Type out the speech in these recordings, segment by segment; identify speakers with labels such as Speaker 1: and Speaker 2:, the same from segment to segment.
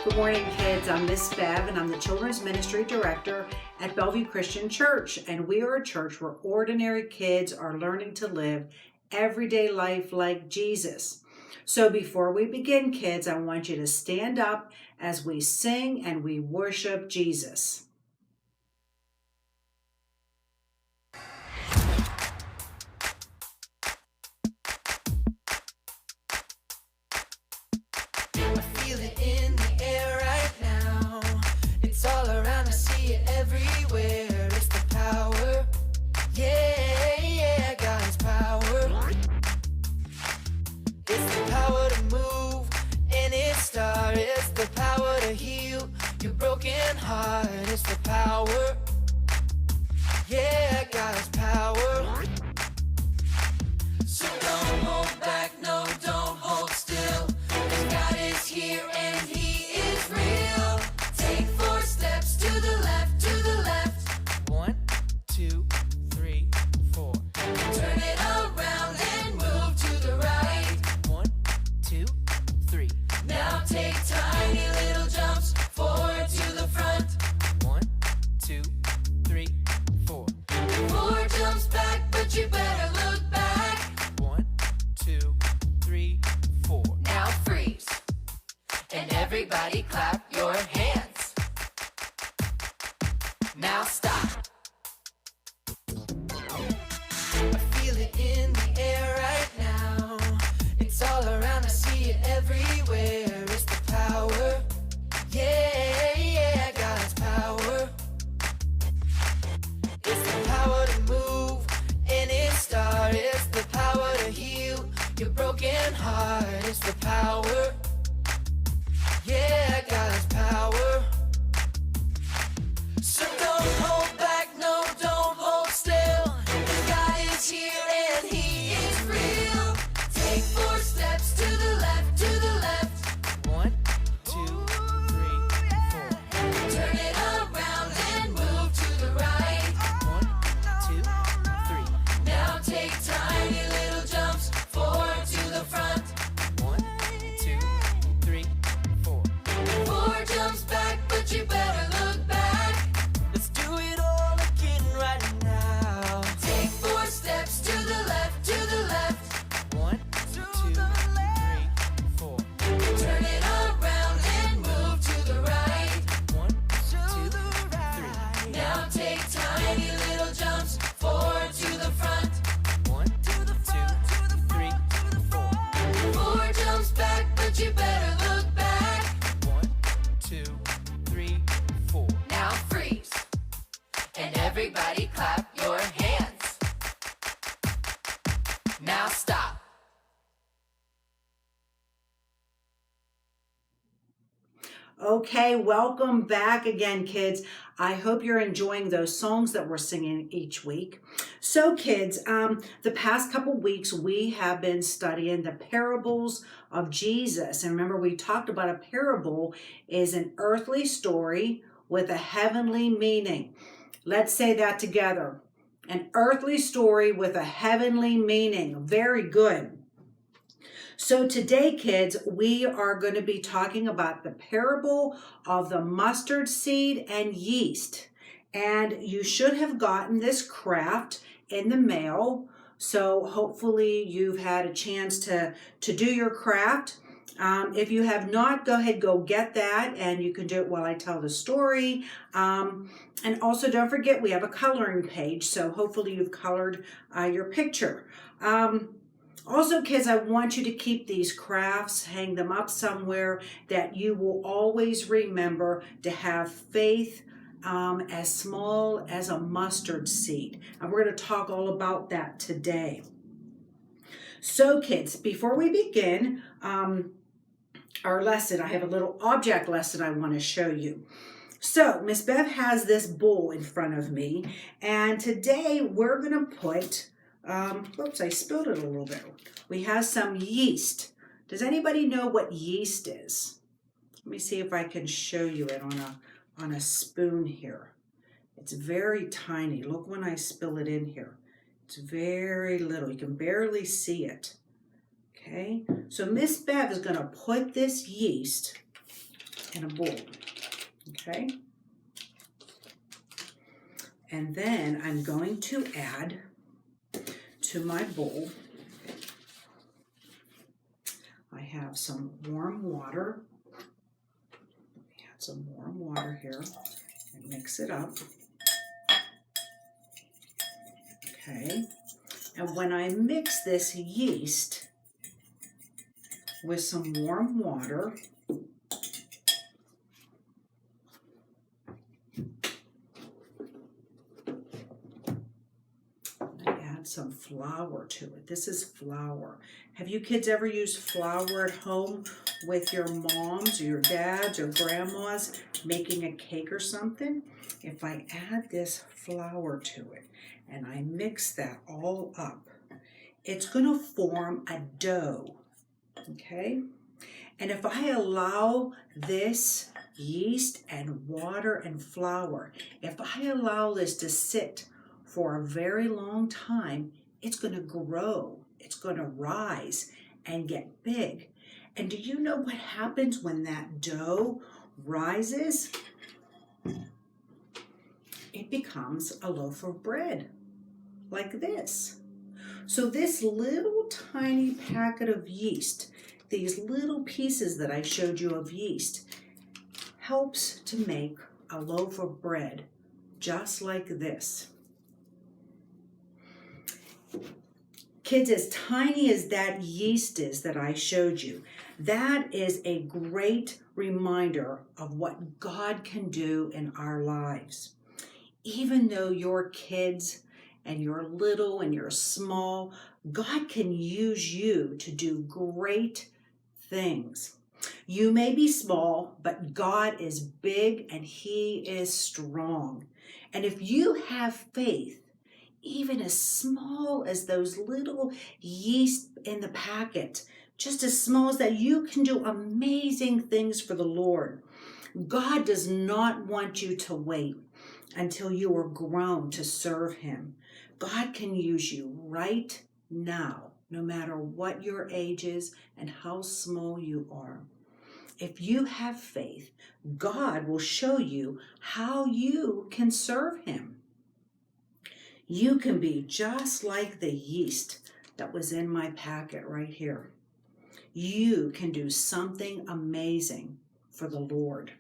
Speaker 1: Good morning, kids. I'm Miss Bev, and I'm the Children's Ministry Director at Bellevue Christian Church. And we are a church where ordinary kids are learning to live everyday life like Jesus. So before we begin, kids, I want you to stand up as we sing and we worship Jesus.
Speaker 2: Feel it in the air right now. It's all around, I see it everywhere. It's the power, yeah, God's power. It's the power to move any star. It's the power to heal your broken heart. It's the power, yeah, God's power. So don't hold back, no, don't hold still. God is here and He is real. Take 4 steps to the left, to the left. 1, 2, 3, 4. Turn it around and move to the right. 1, 2, 3. Now take tiny little jumps forward to the front. 1, 2, 3, 4. 4 jumps back, but you better look back. 1, 2, 3, 4. Now freeze. And everybody clap your hands. Now stop. I feel it in the air right now. It's all around, I see it everywhere. It's the power, yeah, God's power. It's the power to move any star. It's the power to heal your broken heart. It's the power, yeah, God's power. So don't hold back, no, don't hold still. God is here and He is real. Take 4 steps to the left, to the left. 1, 2, 3, 4. Turn it around and move to the right. 1, 2, 3. Now take tiny little jumps forward to the front. 1, 2, 3, 4. 4 jumps back, but you better look back. Let's do it all again right now. Take 4 steps to the left, to the left. 1, 2, 3, 4. Turn it around and move to the right. 1, 2, 3. Now take tiny little jumps forward to the front. 1, 2, 3, 4. 4 jumps back, but you better look back. 1, 2, 3, 4. Now freeze. And everybody clap your hands. Now stop.
Speaker 1: Okay, welcome back again, kids. I hope you're enjoying those songs that we're singing each week. So, kids, the past couple weeks we have been studying the parables of Jesus. And remember, we talked about a parable is an earthly story with a heavenly meaning. Let's say that together. An earthly story with a heavenly meaning. Very good. So today, kids, we are going to be talking about the parable of the mustard seed and yeast. And you should have gotten this craft in the mail. So hopefully you've had a chance to do your craft. If you have not, go ahead, go get that, and you can do it while I tell the story. And also don't forget, we have a coloring page. So hopefully you've colored your picture. Also, kids, I want you to keep these crafts, hang them up somewhere that you will always remember to have faith as small as a mustard seed. And we're going to talk all about that today. So, kids, before we begin our lesson, I have a little object lesson I want to show you. So, Miss Bev has this bowl in front of me, and today we're going to put whoops, I spilled it a little bit. We have some yeast. Does anybody know what yeast is? Let me see if I can show you it on a spoon here. It's very tiny. Look when I spill it in here. It's very little. You can barely see it. Okay, so Miss Bev is going to put this yeast in a bowl, okay? And then I'm going to add to my bowl, I have some warm water. Add some warm water here and mix it up. Okay, and when I mix this yeast with some warm water, I add some flour to it. This is flour. Have you kids ever used flour at home with your moms or your dads or grandmas making a cake or something? If I add this flour to it and I mix that all up, it's going to form a dough, okay? And if I allow this yeast and water and flour, if I allow this to sit for a very long time, it's going to grow, it's going to rise and get big. And do you know what happens when that dough rises? It becomes a loaf of bread, like this. So this little tiny packet of yeast, these little pieces that I showed you of yeast, helps to make a loaf of bread just like this. Kids, as tiny as that yeast is that I showed you, that is a great reminder of what God can do in our lives. Even though you're kids and you're little and you're small, God can use you to do great things. You may be small, but God is big and He is strong. And if you have faith, even as small as those little yeast in the packet, just as small as that, you can do amazing things for the Lord. God does not want you to wait until you are grown to serve Him. God can use you right now, no matter what your age is and how small you are. If you have faith, God will show you how you can serve Him. You can be just like the yeast that was in my packet right here. You can do something amazing for the Lord.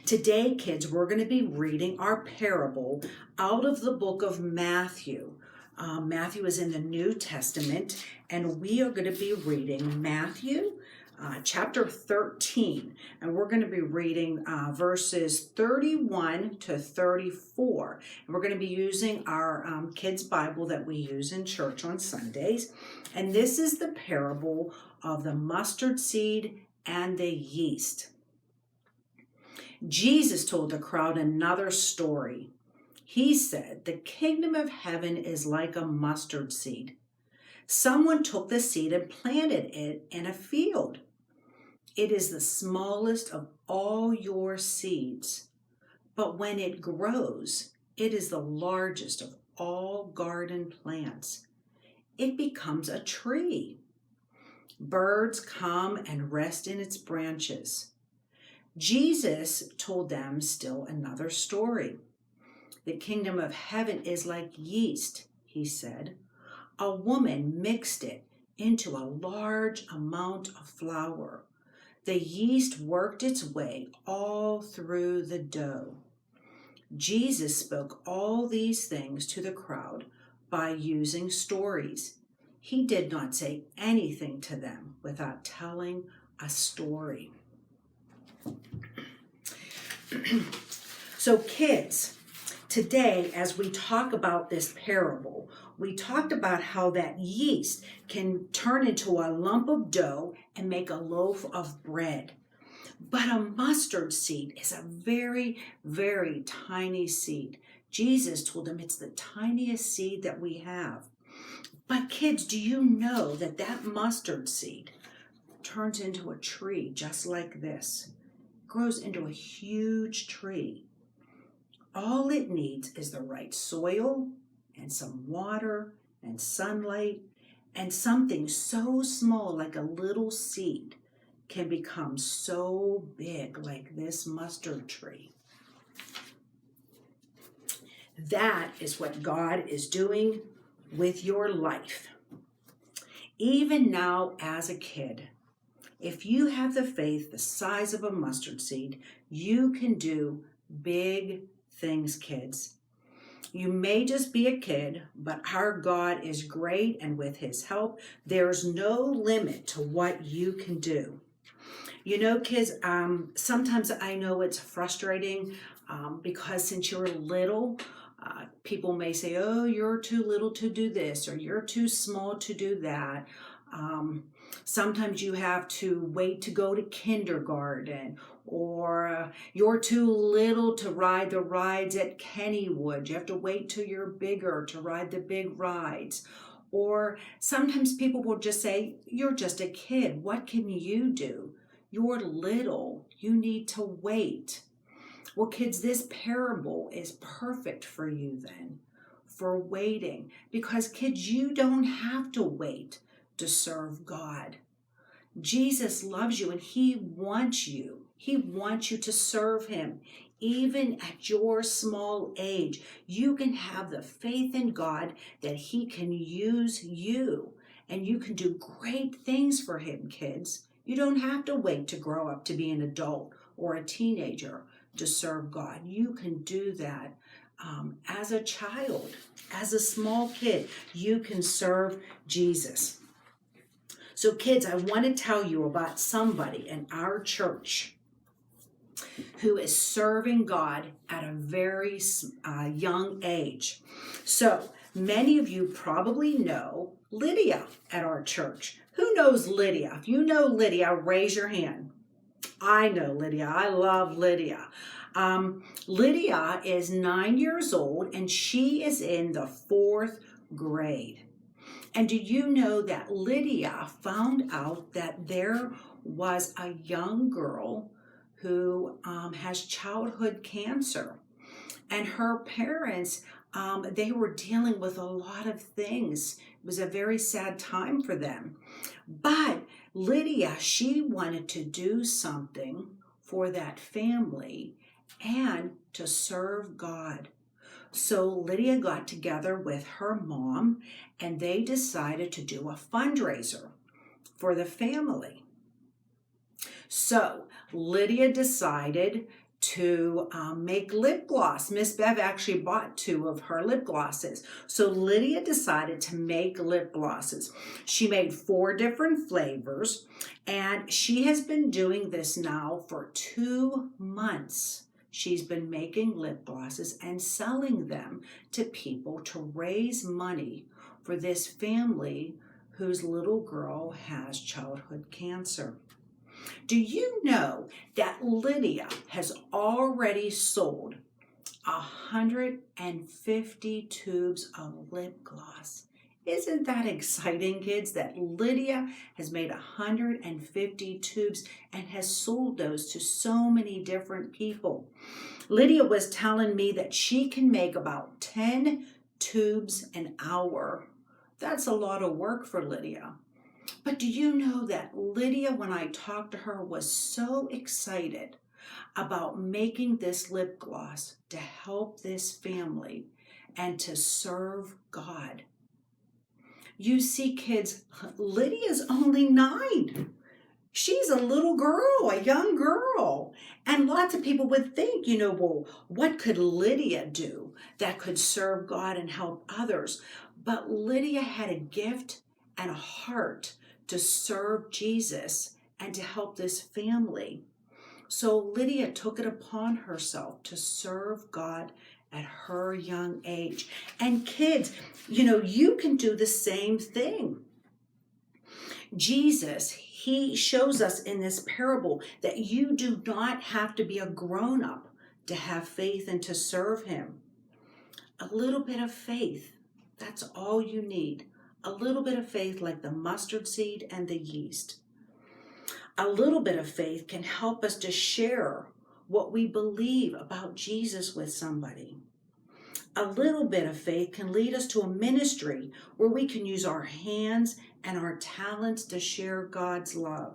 Speaker 1: Today, kids, we're going to be reading our parable out of the book of Matthew. Matthew is in the New Testament, and we are going to be reading Matthew chapter 13, and we're going to be reading verses 31 to 34. And we're going to be using our kids' Bible that we use in church on Sundays. And this is the parable of the mustard seed and the yeast. Jesus told the crowd another story. He said, "The kingdom of heaven is like a mustard seed. Someone took the seed and planted it in a field. It is the smallest of all your seeds, but when it grows, it is the largest of all garden plants. It becomes a tree. Birds come and rest in its branches." Jesus told them still another story. "The kingdom of heaven is like yeast," he said. "A woman mixed it into a large amount of flour. The yeast worked its way all through the dough." Jesus spoke all these things to the crowd by using stories. He did not say anything to them without telling a story. So kids, today as we talk about this parable, we talked about how that yeast can turn into a lump of dough and make a loaf of bread. But a mustard seed is a very, very tiny seed. Jesus told them it's the tiniest seed that we have. But kids, do you know that that mustard seed turns into a tree just like this? Grows into a huge tree. All it needs is the right soil and some water and sunlight, and something so small like a little seed can become so big like this mustard tree. That is what God is doing with your life. Even now as a kid, if you have the faith the size of a mustard seed, you can do big things, kids. You may just be a kid, but our God is great, and with his help, there's no limit to what you can do. You know, kids, sometimes I know it's frustrating because since you're little, people may say, oh, you're too little to do this, or you're too small to do that. Sometimes you have to wait to go to kindergarten, or you're too little to ride the rides at Kennywood. You have to wait till you're bigger to ride the big rides. Or sometimes people will just say, you're just a kid. What can you do? You're little. You need to wait. Well, kids, this parable is perfect for you then, for waiting. Because, kids, you don't have to wait to serve God. Jesus loves you and he wants you. He wants you to serve him. Even at your small age, you can have the faith in God that he can use you. And you can do great things for him, kids. You don't have to wait to grow up to be an adult or a teenager to serve God. You can do that as a child, as a small kid. You can serve Jesus. So kids, I want to tell you about somebody in our church who is serving God at a very young age. So many of you probably know Lydia at our church. Who knows Lydia? If you know Lydia, raise your hand. I know Lydia. I love Lydia. Lydia is 9 years old and she is in the 4th grade. And do you know that Lydia found out that there was a young girl who has childhood cancer? And her parents, they were dealing with a lot of things. It was a very sad time for them. But Lydia, she wanted to do something for that family and to serve God. So Lydia got together with her mom and they decided to do a fundraiser for the family. So Lydia decided to make lip gloss. Miss Bev actually bought 2 of her lip glosses. So Lydia decided to make lip glosses. She made 4 different flavors and she has been doing this now for 2 months. She's been making lip glosses and selling them to people to raise money for this family whose little girl has childhood cancer. Do you know that Lydia has already sold 150 tubes of lip gloss? Isn't that exciting, kids, that Lydia has made 150 tubes and has sold those to so many different people? Lydia was telling me that she can make about 10 tubes an hour. That's a lot of work for Lydia. But do you know that Lydia, when I talked to her, was so excited about making this lip gloss to help this family and to serve God? You see, kids, Lydia's only 9. She's a little girl, a young girl. And lots of people would think, well, what could Lydia do that could serve God and help others? But Lydia had a gift and a heart to serve Jesus and to help this family. So Lydia took it upon herself to serve God at her young age. And kids, you can do the same thing. Jesus, he shows us in this parable that you do not have to be a grown-up to have faith and to serve him. A little bit of faith, that's all you need. A little bit of faith like the mustard seed and the yeast. A little bit of faith can help us to share what we believe about Jesus with somebody. A little bit of faith can lead us to a ministry where we can use our hands and our talents to share God's love.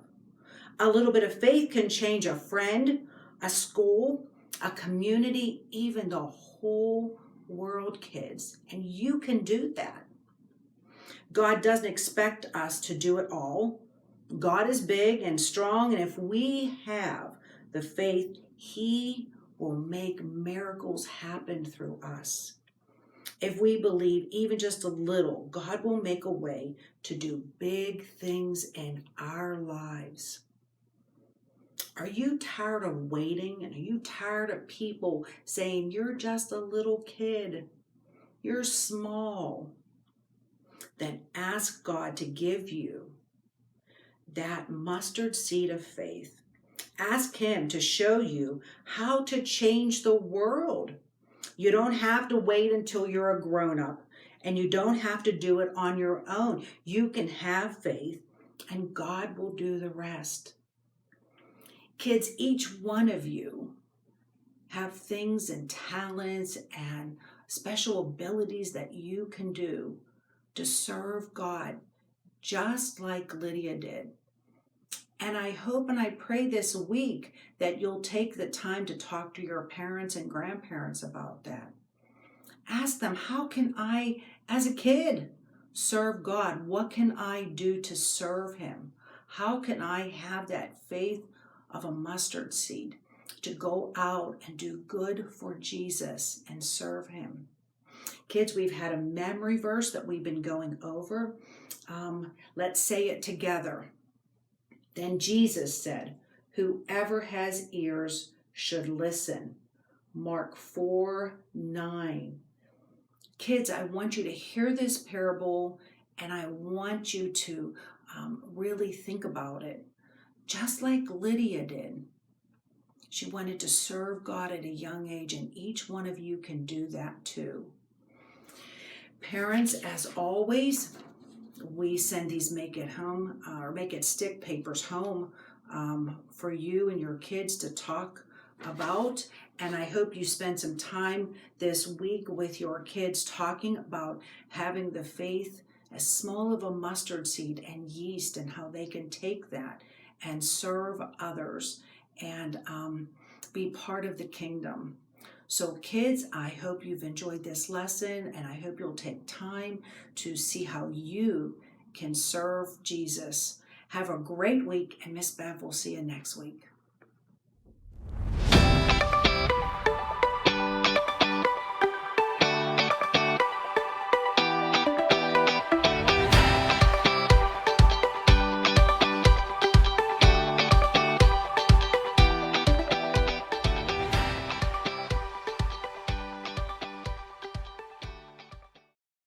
Speaker 1: A little bit of faith can change a friend, a school, a community, even the whole world, kids. And you can do that. God doesn't expect us to do it all. God is big and strong, and if we have the faith, He will make miracles happen through us. If we believe even just a little, God will make a way to do big things in our lives. Are you tired of waiting? And are you tired of people saying, you're just a little kid, you're small? Then ask God to give you that mustard seed of faith. Ask Him to show you how to change the world. You don't have to wait until you're a grown-up, and you don't have to do it on your own. You can have faith, and God will do the rest. Kids, each one of you have things and talents and special abilities that you can do to serve God, just like Lydia did. And I hope and I pray this week that you'll take the time to talk to your parents and grandparents about that. Ask them, how can I, as a kid, serve God? What can I do to serve Him? How can I have that faith of a mustard seed to go out and do good for Jesus and serve Him? Kids, we've had a memory verse that we've been going over. Let's say it together. Then Jesus said, whoever has ears should listen. Mark 4:9. Kids, I want you to hear this parable, and I want you to really think about it. Just like Lydia did. She wanted to serve God at a young age, and each one of you can do that too. Parents, as always, we send these Make It Home or Make It Stick papers home for you and your kids to talk about. And I hope you spend some time this week with your kids talking about having the faith as small of a mustard seed and yeast, and how they can take that and serve others and be part of the kingdom. So kids, I hope you've enjoyed this lesson, and I hope you'll take time to see how you can serve Jesus. Have a great week, and Miss Bev will see you next week.